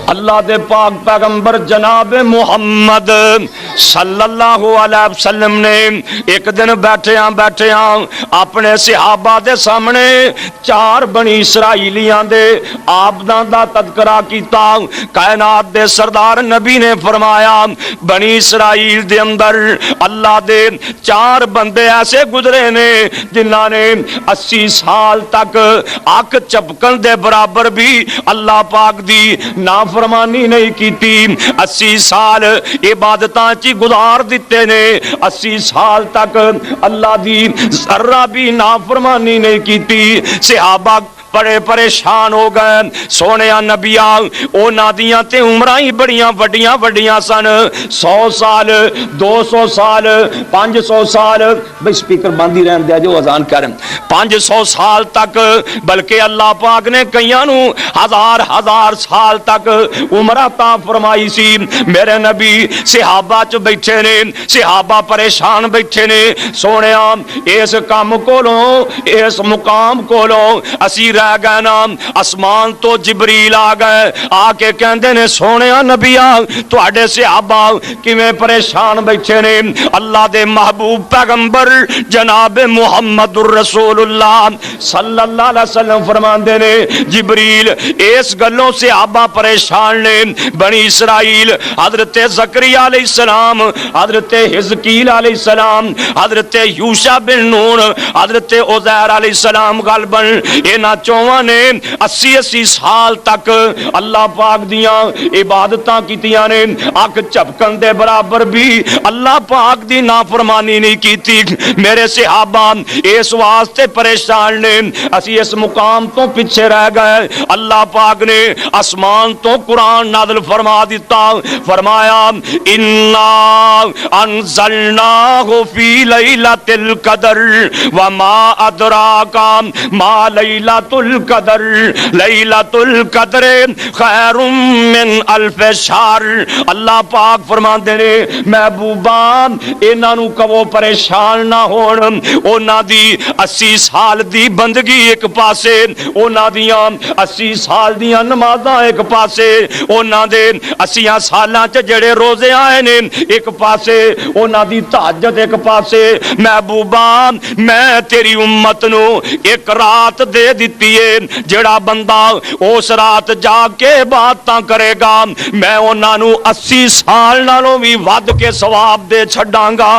اللہ دے پاک پیغمبر جناب محمد صلی اللہ علیہ وسلم نے ایک دن بیٹھیاں اپنے صحابہ دے سامنے 4 بنی اسرائیلیاں دے آبداں دا تذکرہ کیتا۔ کائنات دے سردار نبی نے فرمایا بنی اسرائیل دے اندر اللہ دے 4 بندے ایسے گزرے نے جنہاں نے 80 سال تک اک چپکن دے برابر بھی اللہ پاک دی نافرمانی نہیں کیتی، 80 سال عبادتاں چی گزار دیتے نے، 80 سال تک اللہ دی ذرہ بھی نافرمانی نہیں کیتی۔ صحابہ بڑے پریشان ہو گئے، سونیا نبیا اونا دیاں تے عمرہ ہی بڑیاں وڈیاں سن، 100 سال 200 سال 500 سال، بھئی سپیکر باندھی رہن دیا جو اذان کریں، 500 سال تک، بلکہ اللہ پاک نے کئیاں نو ہزار سال تک عمرہ تا فرمائی سی۔ میرے نبی صحابہ چ بیٹھے نے، صحابہ پریشان بیٹھے نے، سونیا اس کام کولوں اس مقام کولوں اسی رہ گئے نا، اسمان تو جبریل آ گئے، آ کے کہندے نے سونیا نبیا تواڈے صحابہ کیویں پریشان بیٹھے نے؟ اللہ دے محبوب پیغمبر جناب محمد الرسول اللہ صلی اللہ علیہ وسلم فرماندے نے جبریل اس گلوں صحابہ پریشان نے، بنی اسرائیل حضرت زکریا علیہ السلام، حضرت حزقیل علیہ السلام، حضرت یوشع بن نون، حضرت عزیر علیہ السلام غالباً انہاں چوہاں نے 80 سال تک اللہ پاک دیاں عبادتاں کیتیاں نے، اک چپکن دے برابر بھی اللہ پاک دی نافرمانی نہیں کیتی۔ میرے صحابہ اس واسطے پریشان نے، اسی اس مقام تو پیچھے رہ گئے۔ اللہ پاک نے آسمان تو قرآن نازل فرما دیتا، فرمایا انا انزلناہ فی لیلۃ القدر وما ادراک ما لیلۃ القدر لیلۃ القدر خیر من الف شہر۔ اللہ پاک فرماندے نے محبوبا انہاں نو کہو پریشان نہ ہون، انہاں دی 80 سال دی بندگی ایک پاسے، انہاں دیاں 80 سال دیاں نمازاں ایک پاسے، انہاں دے 80 سالاں چ جڑے روزے آئے نے ایک پاسے، انہاں دی تہجد ایک پاسے۔ محبوبا میں تیری امت نو ایک رات دے دتی ہے، جڑا بندہ اس رات جا کے باتاں کرے گا میں انہاں نو 80 سال نالوں بھی ود کے ثواب دے چھڈاں گا۔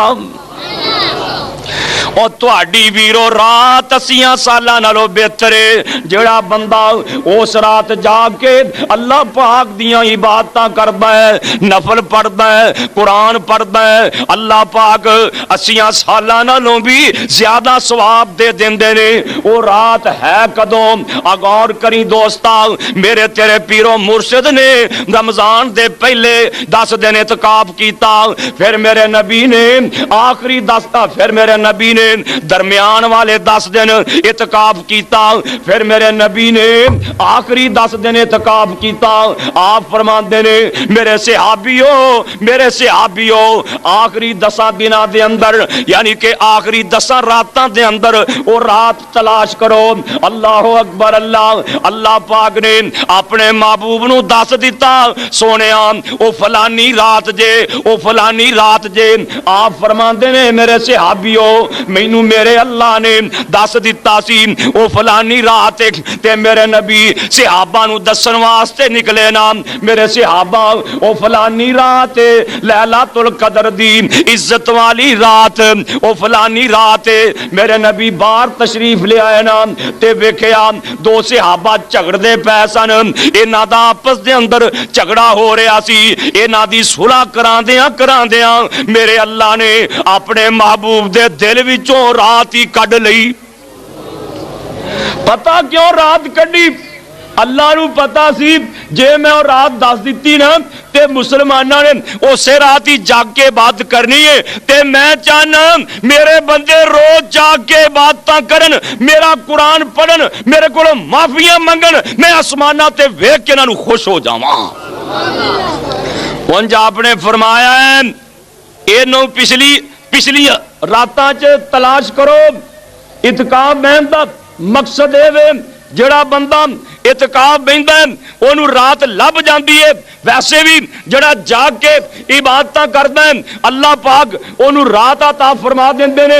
اور تہاڈی ویرو رات 80 سالاں نالوں بہتر ہے، جڑا بندہ اس رات جا کے اللہ پاک دیاں عبادتاں کردا ہے، نفل پڑھدا ہے، قرآن پڑھدا ہے، اللہ پاک 80 سالاں نالوں بھی زیادہ ثواب دے دیندے نے۔ وہ رات ہے کدوں؟ غور کری دوستا، میرے تیرے پیرو مرشد نے رمضان دے پہلے 10 دن اعتکاف کیتا، پھر میرے نبی نے آخری 10، پھر میرے نبی نے درمیان والے 10 دن اعتکاف کیتا، پھر میرے نبی نے آخری 10 دن اعتکاف کیتا۔ آپ فرماندے نے میرے صحابیو آخری 10 دناں دے اندر یعنی کہ آخری 10 راتاں دے اندر وہ رات تلاش کرو۔ اللہ اکبر اللہ پاک نے اپنے محبوب نو دس دیتا، سونیا او فلانی رات جے، او فلانی رات جے۔ آپ فرماندے نے میرے صحابیو مینوں میرے اللہ نے دس دیتا سی او فلانی رات، تے میرے نبی صحابہ نو دسن واسطے نکلے نا، میرے صحابہ او فلانی رات لیلۃ القدر دی عزت والی رات، او فلانی رات میرے نبی باہر تشریف لے آئے نا، تے ویکھیا 2 صحابہ جھگڑ دے پے سن، انہاں دا آپس دے اندر جھگڑا ہو رہا سی، انہاں دی صلح کراندیاں میرے اللہ نے اپنے محبوب دے دل وچوں رات ہی کڈ لئی۔ پتہ کیوں رات کڈی؟ اللہ نو پتا سی جے میں اور رات دس دیتی نا تے مسلمانہ نے اسے رات ہی جاگ کے بات کرنی ہے، تے میں چاہنا میرے بندے روز جاگ کے باتاں کرن، میرا قرآن پڑھن، میرے کو معافیاں منگن، میں آسمانہ تے ویکھ کے انہاں نو خوش ہو جاواں۔ انج آپ نے فرمایا ہے اینو پچھلی راتاں چ تلاش کرو۔ اعتکاف بہن دا مقصد ہے ਜਿਹੜਾ ਬੰਦਾ ਇਤਕਾਫ ਬੈਂਦਾ ਉਹਨੂੰ ਰਾਤ ਲੱਭ ਜਾਂਦੀ ਹੈ। ਵੈਸੇ ਵੀ ਜਿਹੜਾ ਜਾਗ ਕੇ ਇਬਾਦਤਾਂ ਕਰਦਾ ਹੈ ਅੱਲਾਹ ਪਾਕ ਉਹਨੂੰ ਰਾਤ عطا ਫਰਮਾ ਦਿੰਦੇ ਨੇ।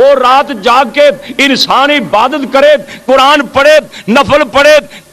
ਉਹ ਰਾਤ ਜਾਗ ਕੇ ਇਨਸਾਨ ਇਬਾਦਤ ਕਰੇ, ਕੁਰਾਨ ਪੜ੍ਹੇ, ਨਫਲ ਪੜ੍ਹੇ,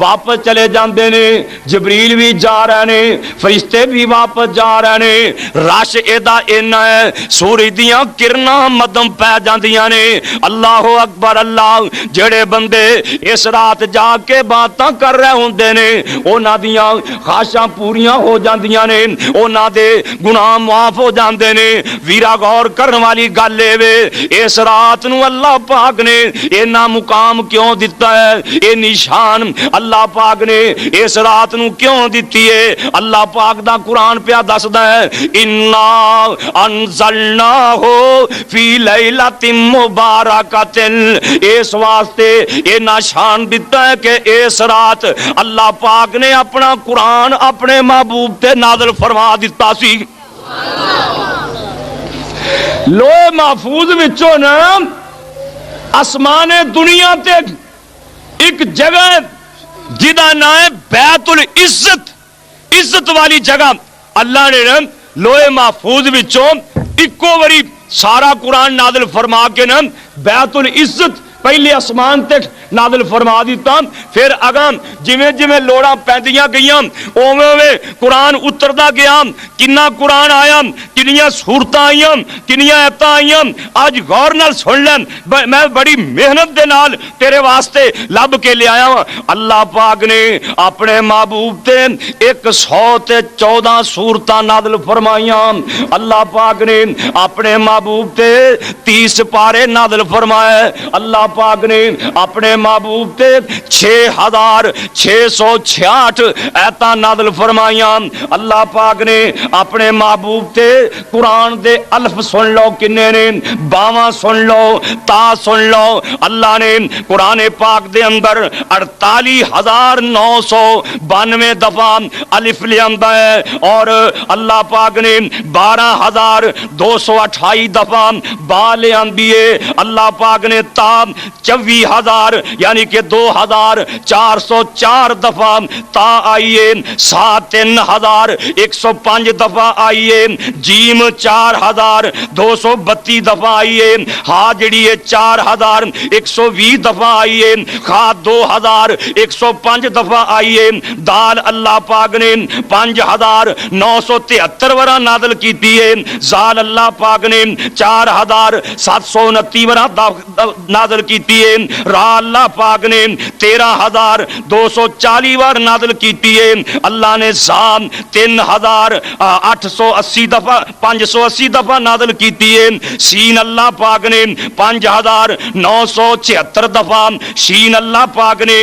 واپس چلے جاندے نے، جبریل بھی جا رہے نے، فرشتے بھی واپس جا رہے نے، رش ایدا اینا ہے، سورج دیاں کرناں مدم پہ جاندیاں نے۔ اللہ اکبر اللہ، جڑے بندے اس رات جا کے باتاں کر رہے ہوندے نے انہاں دیاں خواہشاں پوریاں ہو جاندیاں نے، انہاں دے گناہ معاف ہو جاندے نے۔ ویرا غور کرن والی گل اے وے، اس رات نو اللہ پاک نے اینا مقام کیوں دیتا ہے، اے نشان اللہ پاک نے اس رات نو کیوں دیتی ہے؟ اللہ پاک دا قرآن پہ دسدا ہے انا انزلناہ فی لیلۃ مبارکۃ، اس واسطے یہ نشان دیتا ہے کہ اس رات اللہ پاک نے اپنا قرآن اپنے محبوب تے نازل فرما دیتا سی۔ لوح محفوظ وچوں نا آسمان دنیا تے ایک جگہ جدا نام ہے بیت العزت، عزت والی جگہ، اللہ نے لوح محفوظ وچوں اکو واری سارا قرآن نازل فرما کے نا بیت العزت پہلے آسمان تک نازل فرما دیتا، پھر اگاں جویں جویں لوڑاں پیندیاں گئیاں اوویں اوویں قرآن اتردا گیا۔ کنا قرآن آیا، کنیاں صورتاں آئیاں، کنیاں ایتاں آئیاں، آج غور نال سن لیں، میں بڑی محنت دے نال تیرے واسطے لب کے لے آیا ہوں۔ اللہ پاک نے اپنے محبوب تے 114 صورتاں نازل فرمائیاں، اللہ پاک نے اپنے محبوب تے 30 پارے نازل فرمائے، اللہ پاک نے اپنے محبوب تے 6666 ایتاں نازل فرمائیاں، اللہ پاک نے اپنے محبوب تے قرآن دے الف سن لو کنے نے، 52 سن لو، تا سن لو، اللہ نے قرآن پاک دے اندر 48,992 دفعہ الف لے آندا ہے، اور اللہ پاک نے 12,228 دفعہ با لے آندی ہے، اللہ پاک نے تا 24,000 یعنی کہ 2,404 دفعہ تا آئیے، 3,105 دفعہ آئیے، جیم 4,232 دفعہ آئیے، ہا جڑی ہے 4,120 دفعہ آئیے، خا 2,105 دفعہ آئیے، دال اللہ پاک نے 5,973 ورا نازل کیتی ہے، زال اللہ پاک نے 4,729 ورا نازل کیتی ہے، را اللہ پاک نے 13,240 وار نازل کیتی ہے، اللہ نے زام 3,880 دفعہ 580 دفعہ نازل کیتی ہے، سین اللہ پاک نے 5,976 دفعہ، شین اللہ پاک نے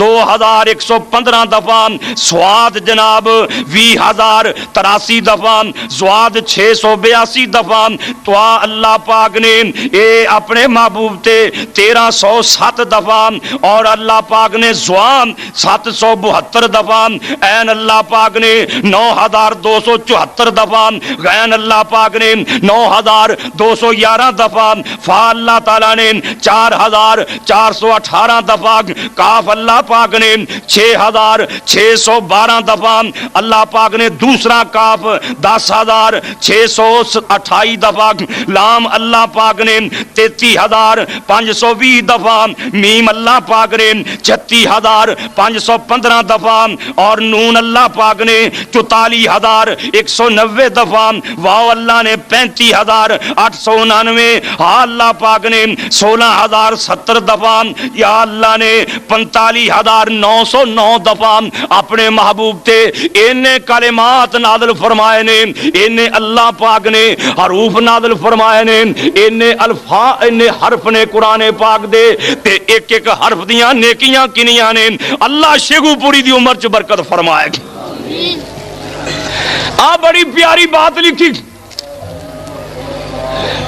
2,115 دفعہ، سواد جناب 20,083 دفعہ، زواد 682 دفعہ، توا اللہ پاک نے اے اپنے محبوب تے 1,307 دفعہ، اور اللہ پاک نے زوام 772 دفعہ، این اللہ پاک نے 9,274 دفعہ، غین اللہ پاک نے 9,211 دفعہ، فا اللہ تعالیٰ نے 4,418 دفعہ، کاف اللہ پاک نے 6,612 دفعہ، اللہ پاک نے دوسرا کاف 10,628 دفعہ، لام اللہ پاک نے 33,520 دفعہ، میم اللہ پاک نے 36,515 دفعہ، اور نون اللہ پاک نے 44,190 دفعہ، واو اللہ نے 35,899، ہا اللہ پاک نے 16,070 دفعہ، یا اللہ نے 45,909 دفعہ اپنے محبوب تے انہیں کلمات نازل فرمائے نے، انہیں اللہ پاک نے حروف نازل فرمائے نے، انہیں الفاظ انہیں حرف نے قرآن پاک دے تے ایک ایک حرف دیاں نیکیاں کنیاں نے، اللہ شیخو پوری دی عمر چ برکت فرمائے گی۔ آ بڑی پیاری بات لکھی،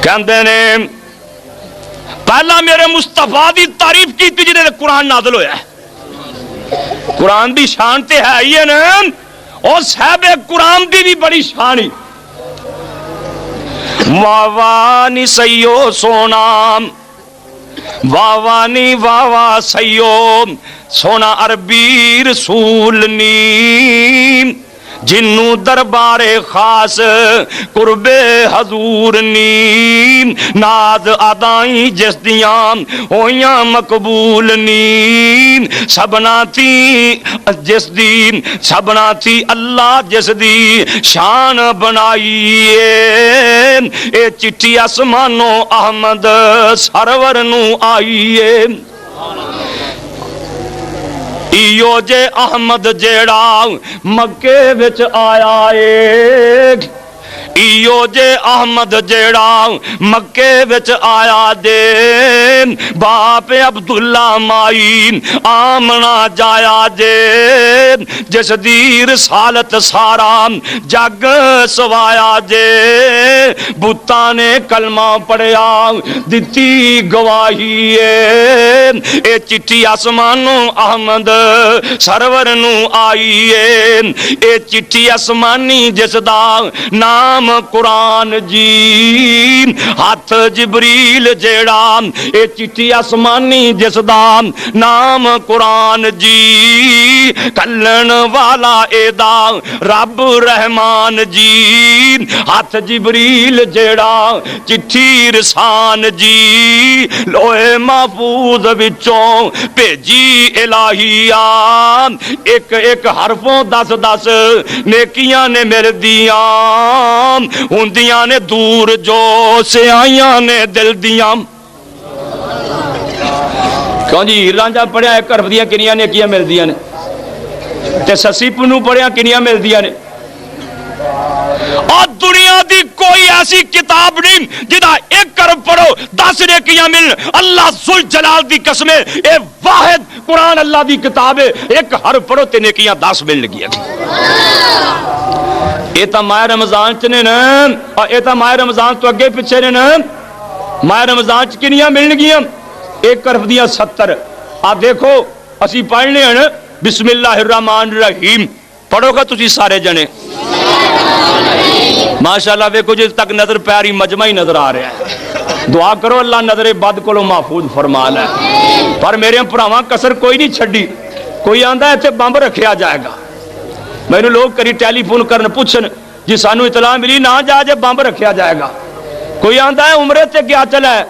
کہندے نے پہلا میرے مصطفیٰ دی تعریف کی تھی جنہیں قرآن نازل ہویا ہے، قرآن دی شان تے ہے یہ نا، اور صاحب قرآن دی بھی بڑی شان ہی، واوانی سیو سونام، واوانی واوا سیو سونا عربی رسول نیم، جنوں دربارے خاص قرب حضور نی ناز ادائیں جس دیاں ہویاں مقبول نی سبنا تھی جس دی سبنا تھی اللہ جس دی شان بنائیے اے چٹھی آسمانوں احمد سرور نو آئیے ایو جے احمد جیڑا مکے وچ آیا اے ایو جے احمد جیڑا مکے وچ آیا دے باپ عبداللہ مائی آمنا جایا جے جس دی رسالت سارا جگ سوایا جے بتاں نے کلمہ پڑھیا دتی گواہی اے چٹھی آسمانوں احمد سرور نو آئی اے چٹھی آسمانی جس دا نام قرآن جی ہاتھ جبریل جیڑا اے چٹھی آسمانی جس دا نام قرآن جی کلن والا اے دا رب رحمان جی ہاتھ جبریل جیڑا چٹھی رسان جی لوہے محفوظ وچوں بھیجی الہیہ ایک ایک حرفوں 10 نیکیاں نے مل دیاں ہوندیاں نے دور جو سیائیاں نے دل دیاں کیوں جی رانجا پڑھیا ایک حرف دیاں کنیاں نیکیاں مل دیاں نے تے سسی پنو پڑھیا کنیاں مل دیاں نے اور دنیا دی کوئی ایسی کتاب نہیں جدا ایک حرف پڑھو 10 نیکیاں مل اللہ ذل جلال دی قسم اے واحد قرآن اللہ دی کتاب ہے ایک حرف پڑھو تے نیکیاں 10 مل لگیا یہ تا ماہ رمضان چنے نا اور یہ تا ماہ رمضان تو اگے پچھے نے نا ماہ رمضان چ کنیاں ملن گیاں ایک حرف دیاں 70 آپ دیکھو اسی پڑھنے ہیں بسم اللہ الرحمن الرحیم پڑھو گا تسی سارے جنے ماشاءاللہ ویکھو جس تک نظر پیاری مجمع ہی نظر آ رہا ہے دعا کرو اللہ نظر بد کو محفوظ فرما لے پر میرے پراواں کسر کوئی نہیں چھڈی کوئی آندا ہے تے بمب رکھیا جائے گا میں نے لوگ کری ٹیلی فون کرن پوچھن جی سانو اطلاع ملی نہ جا جے بمب رکھیا جائے گا کوئی آندا ہے عمرے تے کیا چلا ہے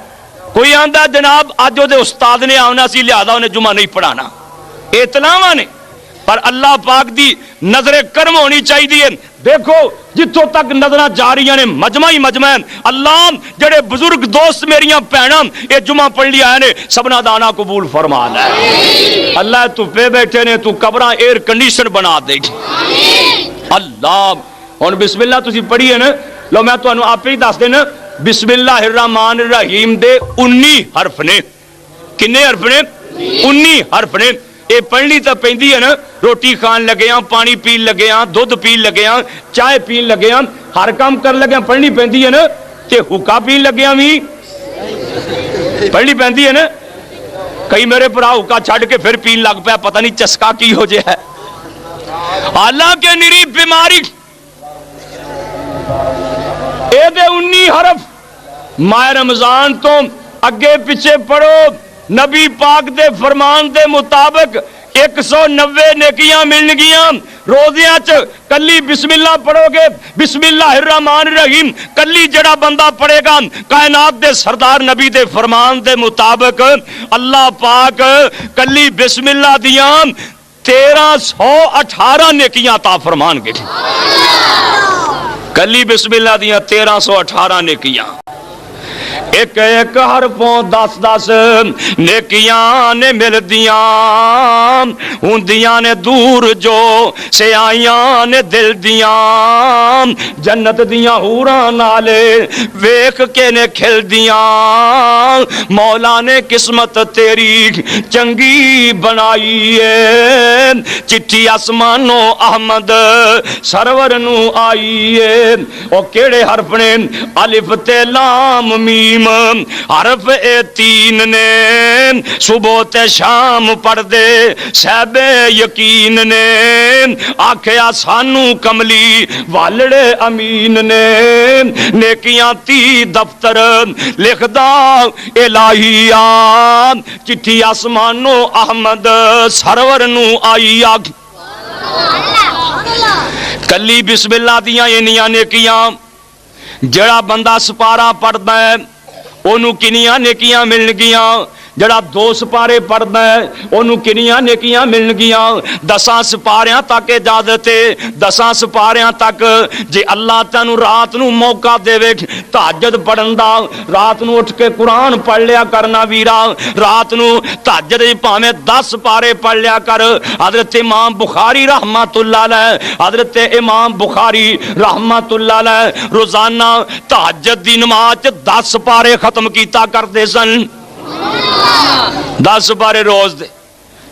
کوئی آندا ہے جناب اج دے استاد نے آنا سی لہذا انہیں جمعہ نہیں پڑھانا اطلاعاں نے پر اللہ پاک دی نظر کرم ہونی چاہیے دیکھو جتوں تک نظریں جا رہی ہیں مجمع ہی مجمع اللہ جڑے بزرگ دوست میریاں بہناں یہ جمعہ پڑھ لیا ہے سبنا دانا قبول فرما لے اللہ تو پہ بیٹھے نے تو قبراں ایئر کنڈیشن بنا دے گی اللہ اور بسم اللہ تسی پڑھی ہے نا لو میں تو آپ ہی دس دینا بسم اللہ الرحمن الرحیم دے 19 حرف نے کنے حرف نے 19 حرف نے یہ پڑھنی تو پیندی ہے نا روٹی کھان لگے ہاں پانی پین لگے ہاں دودھ پین لگے ہاں چائے پین لگے ہاں ہر کام کر لگے ہاں پڑھنی پیندی ہے نا تے حکا پین لگے ہاں بھی پڑھنی پیندی ہے نا کئی میرے پرا حکا چھڑ کے پھر پین لگ پیا پتہ نہیں چسکا کی ہو جائے حالانکہ نری بیماری اے دے 19 حرف ماہ رمضان تو اگے پیچھے پڑھو نبی پاک دے فرمان دے مطابق 190 نیکیاں مل گیاں روزیاں چ کلی بسم اللہ پڑھو گے بسم اللہ الرحمن الرحیم کلی جڑا بندہ پڑھے گا کائنات دے سردار نبی دے فرمان دے مطابق اللہ پاک کلی بسم اللہ دیاں 1318 نیکیاں عطا فرمان گے کلی بسم اللہ دیاں 1318 نیکیاں ایک ایک حرفوں 10 نیکیاں نے مل دیاں ہوندیاں نے دور جو سے آئیاں نے دل دیاں جنت دیاں حوراں نالے ویکھ کے نے کھل دیاں مولا نے قسمت تیری چنگی بنائی ہے چٹھی آسمانوں احمد سرور نو آئی ہے او کیڑے حرف نے الف تے لام میم حرف اے 3 نے صبح تے شام پڑھ دے صاحب یقین نے آکھیا سانو کملی والڑے امین نے نیکیاں 30 دفتر لکھدا الہیہ چٹھی آسمانوں احمد سرور نو آئی کلی بسم اللہ دیاں انیاں نیکیاں جڑا بندہ سپارہ پڑھدا ہے انہوں کنیاں نیکیاں ملن گیاں جڑا 2 سپارے پڑھدا ہے انہوں کنیاں نیکیاں ملن گیاں 10 سپاریاں تک اجازت ہے 10 سپاریاں تک جے اللہ تینوں رات نو موقع دے تہجد پڑھن دا رات نو اٹھ کے قرآن پڑھ لیا کرنا ویرا رات نو تہجد پاویں 10 سپارے پڑھ لیا کر حضرت امام بخاری رحمت اللہ علیہ حضرت امام بخاری رحمت اللہ علیہ روزانہ تہجد دی نماز 10 سپارے ختم کیتا کرتے سن 10 سپارے روز دے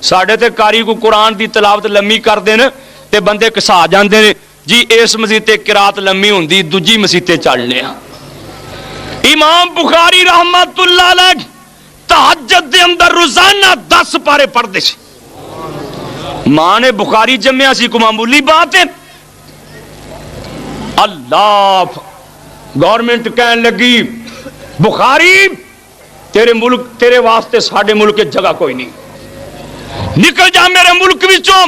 ساڑھے تے کاری کو قرآن دی تلاوت لمبی کر دینا تے بندے کسا جاندے نے جی اس مسیتے قرات لمبی ہوندی دوجی مسیتے چڑھنے امام بخاری رحمت اللہ علیہ تہجد دے اندر روزانہ 10 سپارے پڑھ دے ماں نے بخاری جمعہ سی کو معمولی بات ہے اللہ گورنمنٹ کہنے لگی بخاری تیرے ملک تیرے واسطے ساڑھے ملک جگہ کوئی نہیں نکل جا میرے ملک وچوں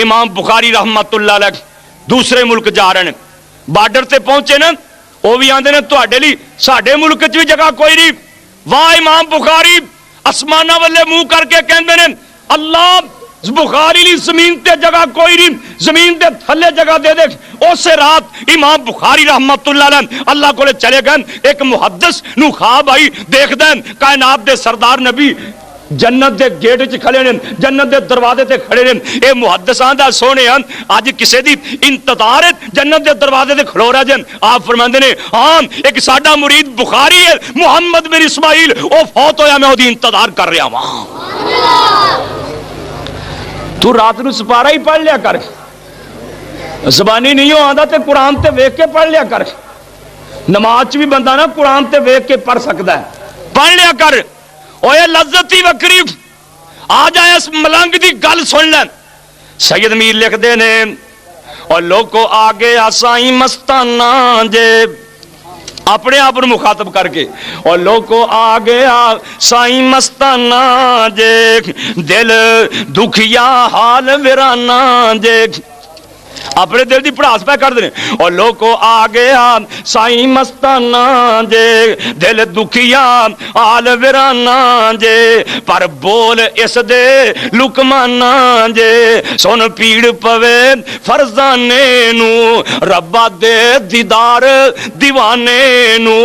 امام بخاری رحمت اللہ علیہ دوسرے ملک جا رہے ہیں بارڈر تے پہنچے نا وہ بھی آندے نے تواڈے لئی ساڑھے ملک وچ بھی جگہ کوئی نہیں واہ امام بخاری اسمانہ والے منہ کر کے کہندے نے اللہ بخاری لی زمین تے جگہ کوئی نہیں زمین تے تھلے جگہ دے دے اسے رات امام بخاری رحمت اللہ علیہ اللہ کو لے چلے گئے ایک محدث نو خواب آئی دیکھ دیں کائنات دے سردار نبی جنت دے گیٹ وچ کھڑے نے جنت دے دروازے تے کھڑے نے اے محدثاں دا سونے اج کسے دی انتظار ہے جنت دے دروازے تے کھلو رہا جن آپ فرماندے نے ہاں ایک ساڈا مرید بخاری ہے محمد بن اسماعیل او فوت ہویا میں اودی انتظار کر رہا ہاں تو رات نو سپارہ ہی پڑھ لیا کر زبانی نہیں ہو آندا تے قرآن تے ویکھ کے پڑھ لیا کر نماز بھی بندہ نا قرآن تے ویکھ کے پڑھ سکتا ہے پڑھ لیا کر اوے لذتی وکری آ جائے اس ملنگ دی گل سن لیں سید میر لکھ دے نے اور لوگوں آگے آسائیں مستانہ جے اپنے آپ مخاطب کر کے اور لوگوں آ گیا سائیں مستانہ دیکھ دل دکھیا حال ویرانہ دیکھ اپنے دل دی پڑھاس پہ کر دینے اور لوگوں آ گیا سائیں مستانہ جے دل دکھیا حال ویرانہ جے پر بول اس دے لکمانہ جے سن پیڑ پوے فرزانے نو ربا دے دیدار دیوانے نو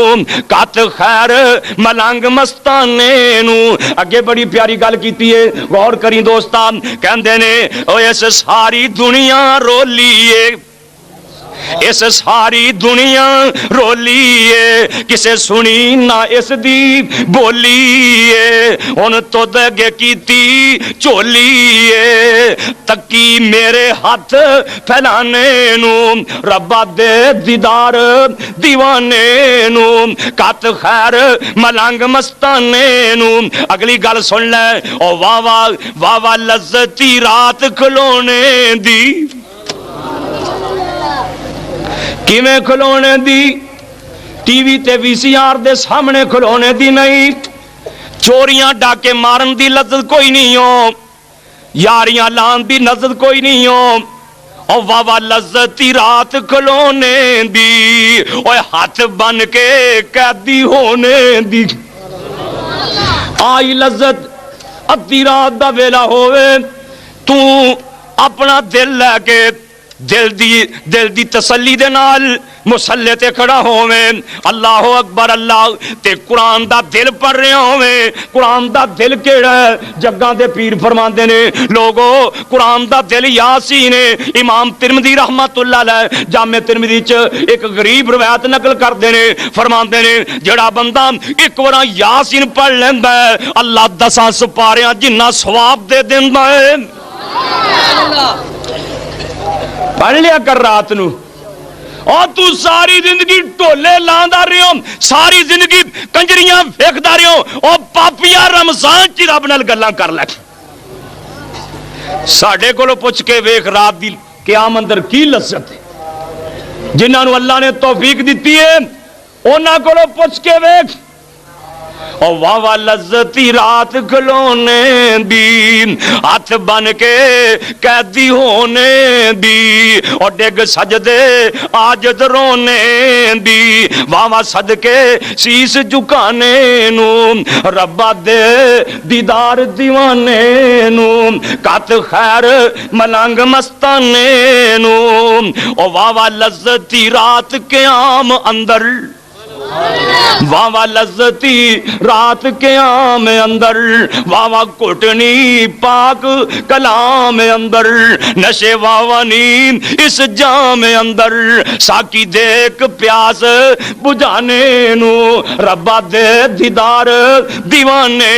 کات خیر ملنگ مستانے نو اگے بڑی پیاری گل کیتی ہے غور کریں دوستان کہندے نے او اس ساری دنیا رولی اس ساری دنیا رولیے کسے سنی نہ اس دی بولیے ان تو دگے کیتی چولیے تکی میرے ہاتھ پھیلانے نو ربا دے دیدار دیوانے نو کات خیر ملنگ مستانے نو اگلی گل سن لے او واہ واہ واہ لذتی رات کھلونے دی کیویں کھلونے دی ٹی وی تے وی سی آر دے سامنے کھلونے دی نہیں چوریاں ڈاکے مارن دی لذت کوئی نہیں ہو یاریاں لان دی لذت کوئی نہیں ہو او واہ لذتی رات کھلونے دی اوے ہاتھ بن کے قیدی ہونے دی آئی لذت ادھی رات دا ویلا ہوئے تو اپنا دل لے کے دل دی تسلی دے نال مسلے تے کھڑا ہوویں اللہ اکبر اللہ تے قرآن دا دل پڑھ رہے ہوویں قرآن دا دل کیڑا ہے جگاں دے پیر فرماندے نے لوگو قرآن دا دل یاسین ہے امام ترمذی رحمت اللہ علیہ جامع ترمذی چ ایک غریب روایت نقل کردے نے فرماندے نے جڑا بندہ ایک وارا یاسین پڑھ لیندا ہے اللہ 10 سپاریاں جنہ ثواب دے دیندا ہے پڑھ لیا کر رات نو اور تو ساری زندگی ٹولے لاندا رہے ہو ساری زندگی کنجریاں پھینکدا رہے ہو اور پاپیاں رمضان چ رب نال گلاں کر لے ساڈے کولوں پوچھ کے ویکھ رات دی قیام اندر کی لذت ہے جنہاں نو اللہ نے توفیق دتی ہے انہاں کولوں پوچھ کے ویکھ اور واہ لذتی رات کھلونے دی ہاتھ بن کے قیدی ہونے دی اور ڈگ سجدے عاجز رونے دی واہ صدقے سیس جھکانے نو ربا دے دیدار دیوانے نو کت خیر ملنگ مستانے نو او واہ لذتی رات قیام اندر واہ لذتی رات قیام اندر واہ کٹنی پاک کلام اندر نشے واہ نیم اس جام اندر ساکی دیکھ پیاس بجانے نو ربا دے دیدار دیوانے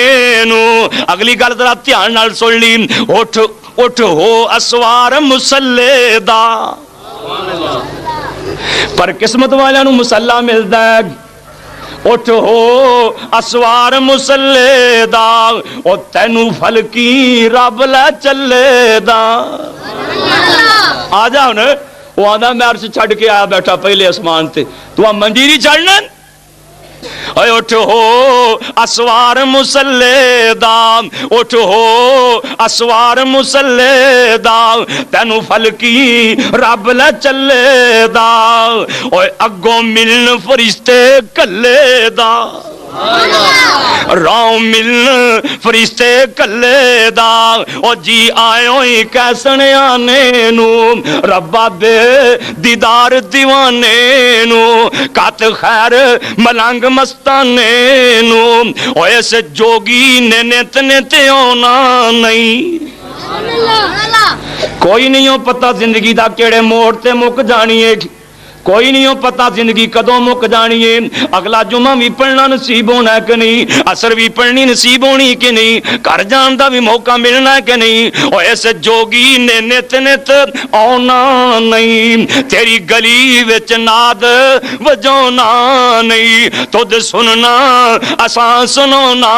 نو اگلی گل ذرا دھیان نال سن لی اٹھ اٹھ ہو اسوار مسلے دا پر قسمت والے نو مسلح ملتا ہے اٹھ ہو اسوار مسلے دا او تینو فلکی رب لے چلے دا آ جاؤ نا وہ آدھا میں عرص چھڑ کے آیا بیٹھا پہلے اسمان تے تو منجیری چڑھنا اے اٹھ ہو اسوار مسلے دا اٹھ ہو اسوار مسلے دا تینو فلکی رب لے چلے دا اوے اگوں ملن فرشتے کلے دا راؤ ملن فرشتے کلے دا او جی آئے ہوئی کیسنے آنے نو ربا دے دیدار دیوانے نو کات خیر ملنگ مستانے نو او ایسے جوگی نے نیت نیتے ہونا نہیں کوئی نہیں ہو پتا زندگی دا کیڑے موڑ تے مک جانی ہے کوئی نہیں ہو پتا زندگی کدوں مک جانی ہے اگلا جمعہ بھی پڑھنا نصیب ہونا ہے کہ نہیں عصر بھی پڑھنی نصیب ہونی کہ نہیں گھر جان دا بھی موقع ملنا ہے کہ نہیں اور ایسے جوگی نے نت نت آنا نہیں تیری گلی وچ ناد وجونا نہیں تجھ سننا اساں سنونا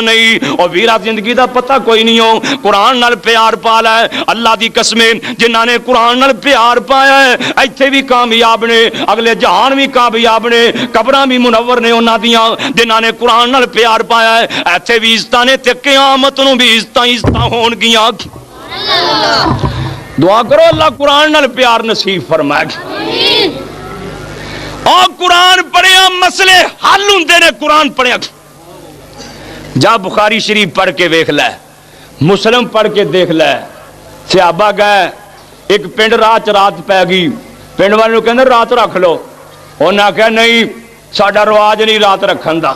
نہیں اور ویرا زندگی دا پتہ کوئی نہیں ہو قرآن نال پیار پالا ہے اللہ دی قسمیں جنہاں نے قرآن نال پیار پایا ہے ایتھے بھی کامیاب اگلے جہان بھی کامیاب نے قبراں بھی منور نے انہاں دیاں جنہاں نے قرآن نال پیار پایا ہے ایتھے بھی عزتاں نے تے قیامت نوں بھی عزتاں ہون گیاں دعا کرو اللہ قرآن نال پیار نصیب فرمائے اور قرآن پڑھیا مسئلے حل ہوندے نے قرآن پڑھیا جا بخاری شریف پڑھ کے دیکھ لے مسلم پڑھ کے دیکھ لے صحابہ گئے ایک پنڈ رات پہ گئی پنڈ والے کہندے رات رکھ لو انہاں کہا نہیں ساڈا رواج نہیں رات رکھن دا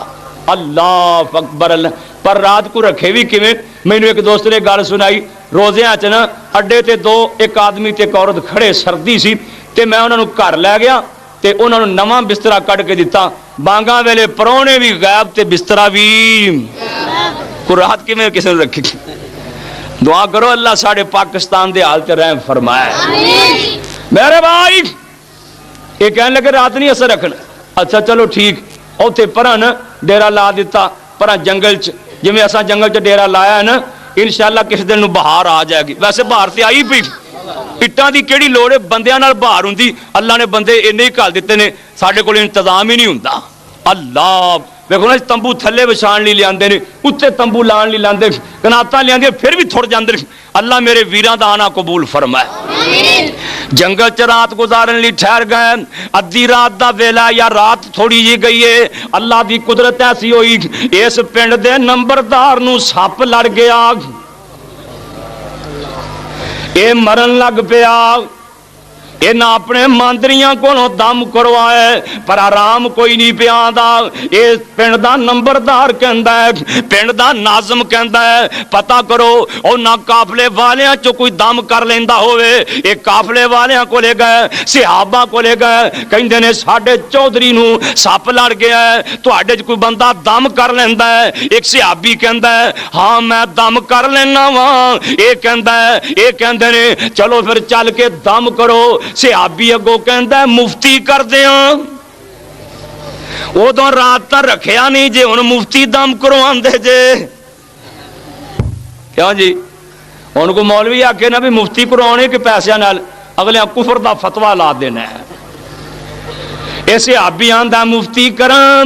اللہ اکبر اللہ پر رات کو رکھے بھی کیویں مینوں ایک دوست نے گل سنائی روزیاں چ نا اڈے تے دو ایک آدمی تے ایک عورت کھڑے سردی سی تے میں انہاں نوں گھر لے گیا تے انہاں نوں نواں بسترا کڈ کے دتا بانگاں ویلے پرونے بھی غائب تے بسترا بھی کو رات کیویں کسے نے رکھی دعا کرو اللہ ساڈے پاکستان دے حال تے رحم فرمائے آمین میرے بھائی یہ کہنے لگے رات نہیں اثر رکھنا اچھا چلو ٹھیک اوتھے پران ڈیرا لا دیتا پران جنگل چ جویں اساں جنگل چ ڈیرا لایا ہے نا انشاءاللہ کس دن نو بہار آ جائے گی ویسے بہار تے آئی پئی اٹاں دی کیڑی لوڑ ہے بندیاں نال بہار ہوندی اللہ نے بندے اینے ہی گھل دتے نے ساڈے کول انتظام ہی نہیں ہوندا اللہ ویکھو نا تمبو تھلے وچھان لئی لیاندے نے اوتے تمبو لان لئی لاندے کناتاں لیاندے پھر بھی تھڑ جاندے اللہ میرے ویراں دا آنا قبول فرمائے آمین جنگل چ رات گزارن لی ٹھہر گئے ادھی رات دا ویلا یا رات تھوڑی جی گئی ہے اللہ دی قدرت ایسی ہوئی اس پنڈ دے نمبردار نو سپ لڑ گیا اے مرن لگ پیا انہاں اپنے ماندریاں کولوں دم کروائے پر آرام کوئی نہیں پیا آندا اے پنڈ دا نمبردار کہندا ہے پنڈ دا ناظم کہندا ہے پتہ کرو انہاں قافلے والیاں چوں کوئی دم کر لیندا ہوئے اے قافلے والیاں کولے گئے صحابہ کولے گئے کہندے نے ساڈے چودھری نو سپ لڑ گیا ہے تواڈے کوئی بندہ دم کر لیندا ہے ایک صحابی کہندا ہے ہاں میں دم کر لینا واں اے کہندا ہے اے کہندے نے چلو پھر چل کے دم کرو صحابی اگو کہندا ہے مفتی کر دیاں ادوں رات تا رکھیا نہیں جے ہن مفتی دم کرواندے جے کیوں جی ہن کو مولوی آکھے نا بھی مفتی کروانے کہ پیسے نال اگلے کفر دا فتوی لا دینا ہے ਇਹ ਸਹਾਬੀ ਆਂਦਾ ਮੁਫਤੀ ਕਰਾਂ,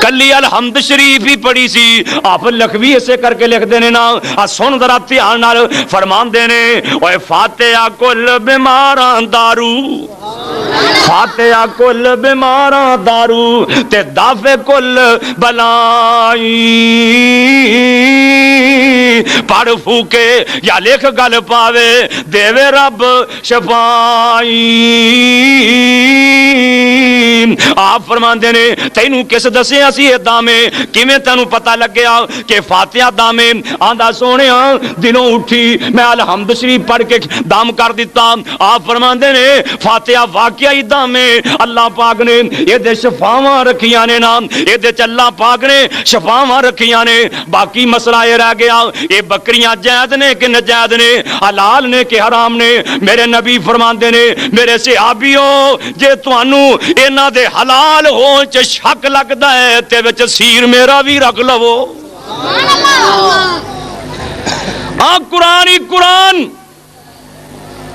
کلی الحمد شریف ہی پڑھی سی آپ لکھوی اسے کر کے لکھ دینے نا سن ذرا دھیان نال فرمان دینے اوے فاتحہ کل بیماراں دارو فاتحہ کل بیماراں دارو تے دافع کل بلائی پڑھ پھوکے یا لکھ گل پاوے دیوے رب شفائی آپ فرماندے نے تینوں کس دسے اسی اے دامے کیویں تینوں پتہ لگیا کہ فاتحہ دامے آندا سونیا دنوں اٹھی میں الحمد شریف پڑھ کے دام کر دیتا آپ فرماندے نے فاتحہ واقعی دامے اللہ پاک نے اے دے شفاواں رکھیاں نے نا اے دے چ اللہ پاک نے شفاواں رکھیاں نے باقی مسئلہ یہ رہ گیا اے بکریاں جائز نے کہ ناجائز نے حلال نے کہ حرام نے میرے نبی فرماندے نے میرے صحابیوں جے تانوں انہاں دے حلال ہون چ شک لگدا ہے تے وچ سیر میرا بھی رکھ لو قرآن ہی قرآن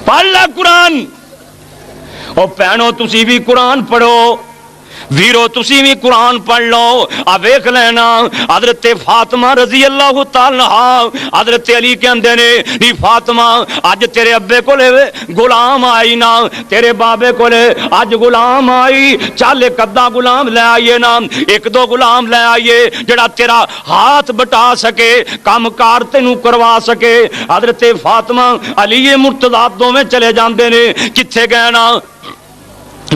پڑھ لے قرآن او بہنو تسی بھی قرآن پڑھو ویرو تسی بھی قرآن پڑھ لو اب ویکھ لینا حضرت فاطمہ رضی اللہ تعالی عنہ حضرت علی کہندے نے نی فاطمہ اج تیرے ابے کولے غلام آئی نا تیرے بابے کولے اج غلام آئی چل ایک ادھا غلام لے آئیے نا ایک دو غلام لے آئیے جڑا تیرا ہاتھ بٹا سکے کام کار تینوں کروا سکے حضرت فاطمہ علی مرتضی دوویں چلے جاندے نے کتھے گئے نا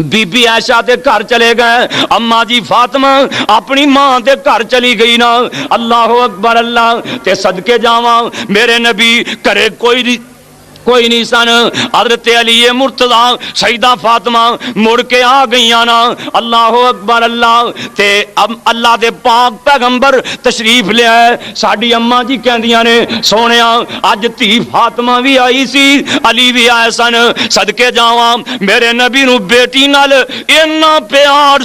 بی بی عائشہ دے گھر چلے گئے اما جی فاطمہ اپنی ماں دے گھر چلی گئی نا اللہ اکبر اللہ تے صدقے جاواں میرے نبی کرے کوئی نہیں سن حضرت علی مرتضی سیدہ فاطمہ مڑ کے آ گئیاں نا اللہ اکبر اللہ تے اب اللہ دے پاک پیغمبر تشریف لے آئے ساڈی اماں جی کہندیاں نے سونیا اج تھی فاطمہ بھی آئی سی علی بھی آئے سن صدقے جاواں میرے نبی نو بیٹی نال اتنا پیار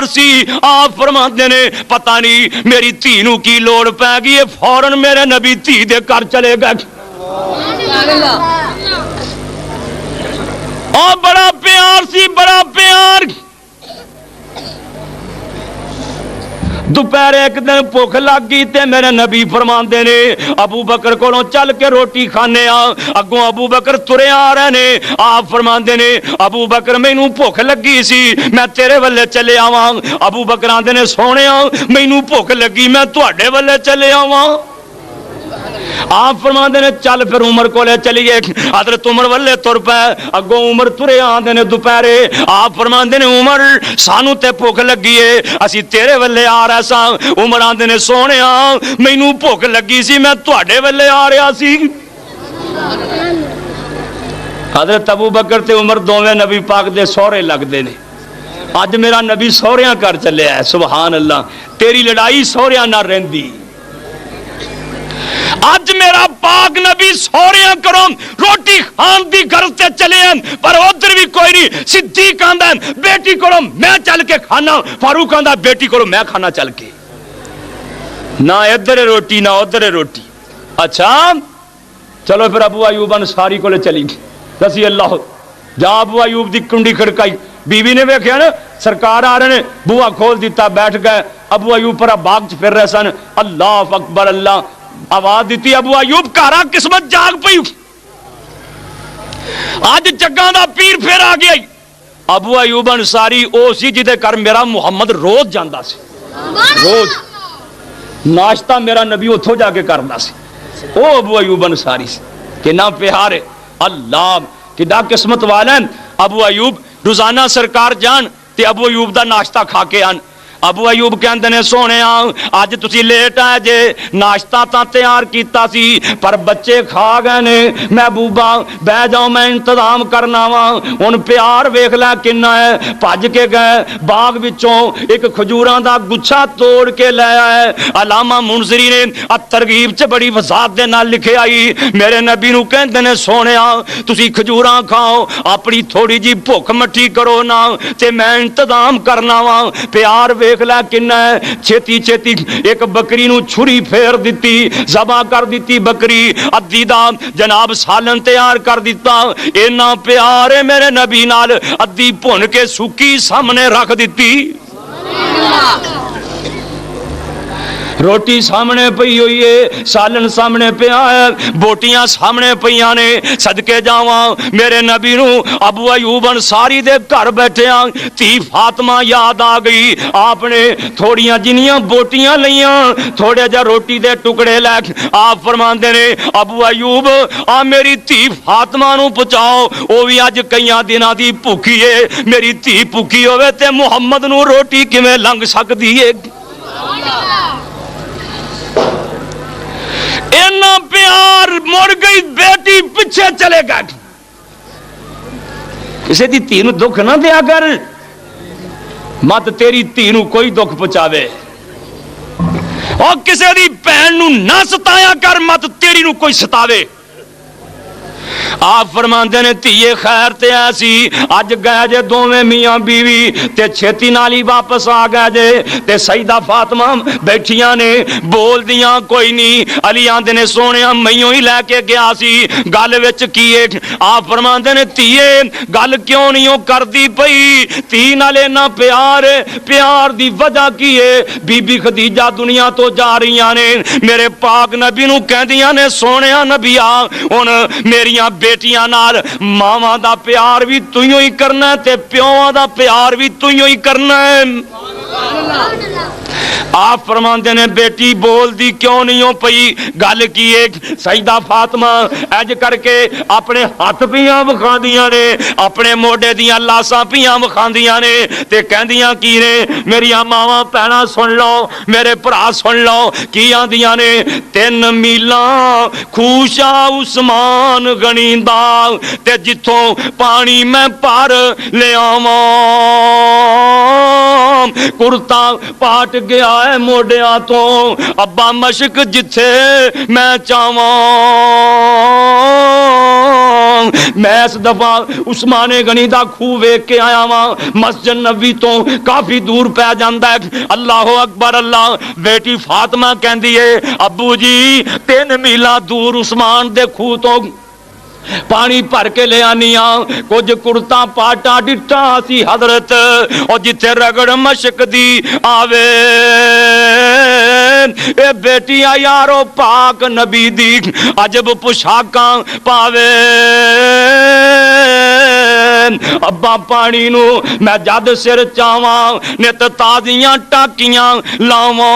سی آپ فرماندے نے پتہ نہیں میری دھی نو کی لوڑ پے گئی فوراً میرے نبی دھی دے گھر چلے گئے اور بڑا پیار سی بڑا پیار دوپہر ایک دن بھوک لگ گئی تے میرے نبی فرماندے نے ابو بکر کولوں چل کے روٹی کھانے اگوں ابو بکر ترے آ رہے نے آپ فرماندے نے ابو بکر مینوں بھوک لگی سی میں تیرے ولے چلے آواں ابو بکر آندے نے سونیا مینوں بھوک لگی میں تواڈے ولے چلے آواں آپ فرماندے نے چل پھر عمر کو لے چلیے حضرت عمر والے تر پے اگوں عمر ترے آندے نے دوپہرے آپ فرماندے نے عمر سانو تے بھوک لگی ہے اسی تیرے والے آ رہے ساں عمر آندے نے سونیا مینوں بھوک لگی سی میں تواڈے والے آ رہا سی حضرت ابو بکر تے عمر دوویں نبی پاک دے سہرے لگدے نے اج میرا نبی سہریاں گھر چلیا ہے سبحان اللہ تیری لڑائی سہریاں نہ رہندی اج میرا پاک نبی سوریاں کرو روٹی خان دی گھر تے چلے ہیں پر ادھر بھی کوئی نہیں صدیق آندا ہے بیٹی کرو میں چل کے کھانا فاروق آندا بیٹی کرو میں کھانا چل کے نہ ادھر روٹی نہ ادھر روٹی اچھا چلو پھر ابو ایوب انصاری کو لے چلی گئی رضی اللہ جا ابو ایوب دی کنڈی کھڑکائی بیوی نے ویکھیا نا سرکار آ رہے نے بوا کھول دیتا بیٹھ گئے ابو ایوب پر باغ چ پھر رہے سن اللہ اکبر اللہ آواز دیتی ابو ایوب کارا قسمت جاگ پئی آج جگاں دا پیر پھر آ گیا ابو ایوب انصاری او سی جدے کر میرا محمد روز جاندا سی روز ناشتہ میرا نبی اتھوں جا کے کردا سی او ابو ایوب انصاری سی کہ نہ پیارے اللہ کہ دا قسمت والا ابو ایوب روزانہ سرکار جان تے ابو ایوب دا ناشتہ کھا کے آن ابو ایوب کہندے نے سونیا اج تسی لیٹ آئے جے ناشتہ تاں تیار کیتا سی پر بچے کھا گئے نے محبوبہ بہ جاؤ میں انتظام کرنا وا ہن پیار ویکھ لے کنا ہے بھج کے گئے باغ وچوں ایک کھجوراں دا گچھا توڑ کے لے آئے علامہ منذری نے ترغیب چ بڑی وضاحت دے نال لکھے آئی میرے نبی نو کہندے نے سونیا تسی کھجوراں کھاؤ اپنی تھوڑی جی بھوک مٹھی کرو نا تے میں انتظام کرنا وا پیار دیکھلا کنا ہے چھتی چھتی ایک بکری نو چھری پھیر دیتی ذبح کر دیتی بکری ادھی دا جناب سالن تیار کر دیتا اینا پیار ہے میرے نبی نال ادھی بھن کے سکی سامنے رکھ دیتی روٹی سامنے پئی ہوئی ہے، سالن سامنے پیا ہے، بوٹیاں سامنے پیاں نے، صدقے جاواں میرے نبی نو ابو ایوب انصاری دے گھر بیٹھے تھی فاطمہ یاد آ گئی۔ آپ نے تھوڑیاں جنیاں بوٹیاں لیاں، تھوڑے جا روٹی دے ٹکڑے لے آپ فرماندے نے ابو ایوب آ میری تھی فاطمہ نو پہنچاؤ، او بھی اج کئیاں دناں دی بھوکی ہے، میری تھی بھوکی ہوے تے محمد نو روٹی کیویں لنگ سکدی ہے؟ اینا پیار مڑ گئی، بیٹی پیچھے چلے گا۔ کسی دی تھی نو دکھ نہ دیا کر، مت تیری تھی نو کوئی دکھ پہنچاوے، اور کسی دی بہن نو نہ ستایا کر، مت تیری نو کوئی ستاوے۔ آپ فرماندے نے تیے خیر تے ایسی اج گئے جے دوویں میاں بیوی تے چھتی نالی واپس آ گئے جے تے سیدہ فاطمہ بیٹھیاں نے بول دیاں کوئی نہیں، علی آندے نے سونیا میوں ہی لے کے گیا سی، گل وچ کیے؟ آپ فرماندے نے تیے گل کیوں نہیں ہو کردی پئی؟ تی نالے نہ پیار دی وجہ کی ہے؟ بی بی خدیجہ دنیا تو جا رہیاں نے، میرے پاک نبی نو کہندیاں نے سونیا نبی آ ہن میریاں بیٹیاں نال ماواں دا پیار بھی تُویں ہی کرنا ہے تے پیواں دا پیار بھی تُویں ہی کرنا ہے۔ آپ فرماندے نے بیٹی بول دی کیوں نہیں ہو پئی؟ گل کی ایک سیدہ فاطمہ اج کر کے اپنے ہاتھ پیاں وکھاندیاں نے، اپنے موڈے دیاں لاساں پیاں وکھاندیاں نے تے کہندیاں کی نے میریاں ماواں بہناں سن لو، میرے بھرا سن لو کی آندیاں نے 3 میلاں خوشا عثمان گنیندا تے جتھوں پانی میں پر لے آواں کرتا پاٹ گیا ہے موڈیاں تو ابا مشک جتھے میں چاواں میں اس دفعہ عثمان غنی دا خوہ ویکھ کے آیا واں، مسجد نبوی تو کافی دور پہ جاندا ہے۔ اللہ اکبر اللہ۔ بیٹی فاطمہ کہندی ہے ابو جی 3 میلاں دور عثمان دے خوہ تو پانی بھر کے لے آنیاں، کچھ کرتا پاٹا ڈٹھا سی حضرت، اور جتھے رگڑ مشک دی آوے اے بیٹیاں یارو پاک نبی دی عجب پوشاکاں پاوے۔ ابا پانی نو میں جد سر چاواں نت تازیاں ٹاکیاں لاواں،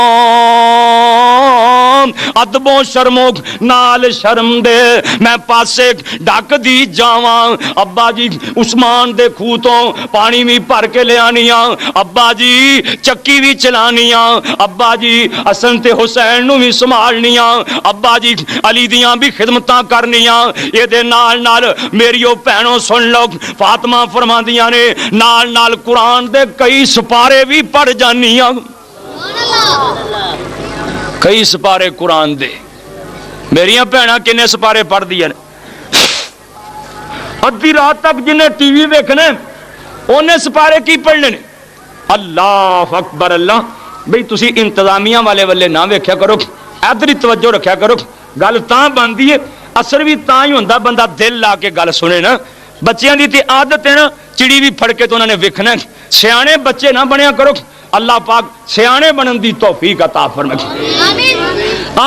ادب و شرمو نال شرم دے میں پاسے ڈک دی جاواں۔ ابا جی عثمان دے خوہ تو پانی بھی بھر کے لے آنیاں، ابا جی چکی بھی چلانیاں، ابا جی حسن تے حسین نو بھی سنبھالنیاں، ابا جی علی دیاں بھی خدمتاں کرنیاں۔ اے دے نال نال میریو بہنوں سن لو، فاطمہ فرماندیاں نے نال نال قرآن دے کئی سپارے بھی پڑھ جانیاں، کئی سپارے قرآن دے۔ میریاں بہناں کنے سپارے پڑھ دیاں؟ ادھی رات تک جنہیں ٹی وی ویکھنے انہیں سپارے کی پڑھنے نے؟ اللہ اکبر اللہ۔ بھئی تسی انتظامیہ والے نہ ویکھیا کرو، ادھر توجہ رکھیا کرو، گل تاں بندی ہے، اثر بھی تاں ہی ہوندا بندہ دل لا کے گل سنے نا۔ بچیاں دی تے عادت ہے نا چڑی بھی پھڑ کے تو انہوں نے ویکھنا، سیانے بچے نہ بنیا کرو، اللہ پاک سیانے بنن دی توفیق عطا فرمائے۔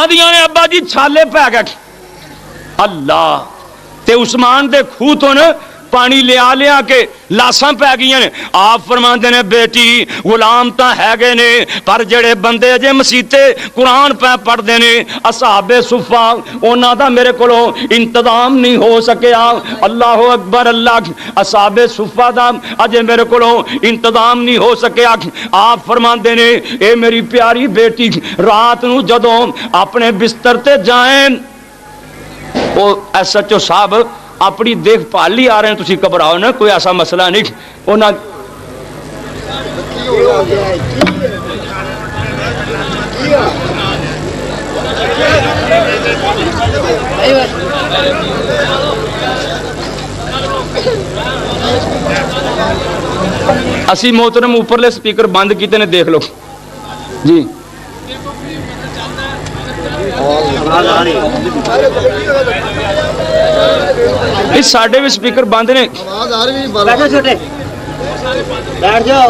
آدیاں نے ابا جی چھالے پہ گئے، اللہ تے عثمان دے خوہ تو نے پانی لیا کے لاساں پہ گئی ہیں۔ آپ فرماندے نے بیٹی غلام تاں ہے گئے نے پر جڑے بندے جے مسیتے قرآن پہ پڑھ دے نے اصحاب صفہ انہاں دا میرے کولو انتظام نہیں ہو سکیا۔ اللہ اکبر اللہ۔ اصحاب صفہ دا اجے میرے کولو انتظام نہیں ہو سکیا۔ آپ فرماندے نے اے میری پیاری بیٹی رات نو جدوں اپنے بستر تے جائیں، وہ ایس ایچ او صاحب اپنی دیکھ بھال لی آ رہے ہیں، تسی گھبراؤ نا، کوئی ایسا مسئلہ نہیں۔ انہاں اسی محترم اوپرلے سپیکر بند کیتے نے، دیکھ لو جی۔ اس ساڑھے بھی سپیکر بند نے، بیٹھو چھوٹے بیٹھ جاؤ۔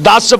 10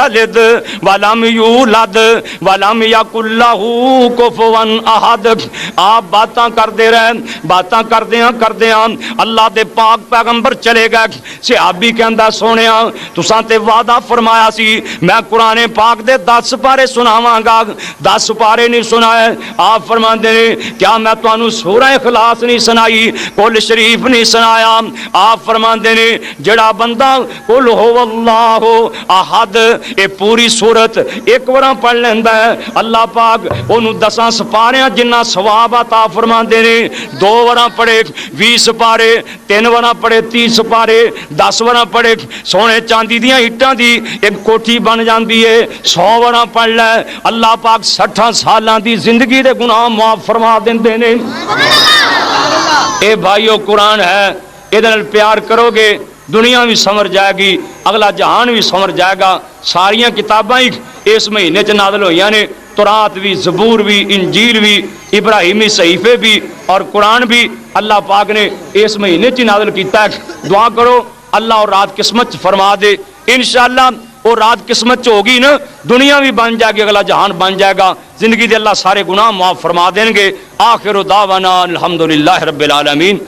یلد ولم یولد ولم یکن لہ کفوا احد۔ آپ باتاں کرتے رہے، باتاں کردیاں اللہ دے پاک پیغمبر چلے گئے۔ صحابی کہندا سونیا تساں تے وعدہ فرمایا سی میں قرآن پاک دے 10 پارے سناواں گا، 10 پارے نہیں سنائے۔ آپ فرماندے نے کیا میں تانوں سورہ اخلاص نہیں سنائی، کل شریف نہیں سنایا؟ آپ فرماندے نے جڑا بندہ قل هو اللہ احد اے پوری سورت ایک وار پڑھ لیندا ہے، اللہ پاک اونوں 10 سپاریاں جنہ ثواب عطا فرماندے نے۔ 2 وار پڑھے 20 پارے، 3 وار پڑھے 30 پارے، 10 وار پڑھے سونے چاندی دیاں اٹاں دی ایک کوٹھی بن جاندی ہے۔ 100 وار پڑھ لے اللہ پاک 60 سالاں دی زندگی دے گناہ معاف فرما دیندے نے۔ اے بھائیو قرآن ہے، اے دل پیار کرو گے دنیا بھی سمر جائے گی، اگلا جہان بھی سمر جائے گا۔ ساریاں کتاباں اس مہینے چ نازل ہوئیاں نے، تورات بھی، زبور بھی، انجیل بھی، ابراہیمی صحیفے بھی اور قرآن بھی اللہ پاک نے اس مہینے چ نازل کیتا ہے۔ دعا کرو اللہ اور رات قسمت فرما دے، انشاءاللہ وہ رات قسمت ہوگی نا، دنیا بھی بن جائے گی، اگلا جہان بن جائے گا، زندگی دے اللہ سارے گناہ معاف فرما دیں گے۔ آخر دعوانا الحمدللہ رب العالمین۔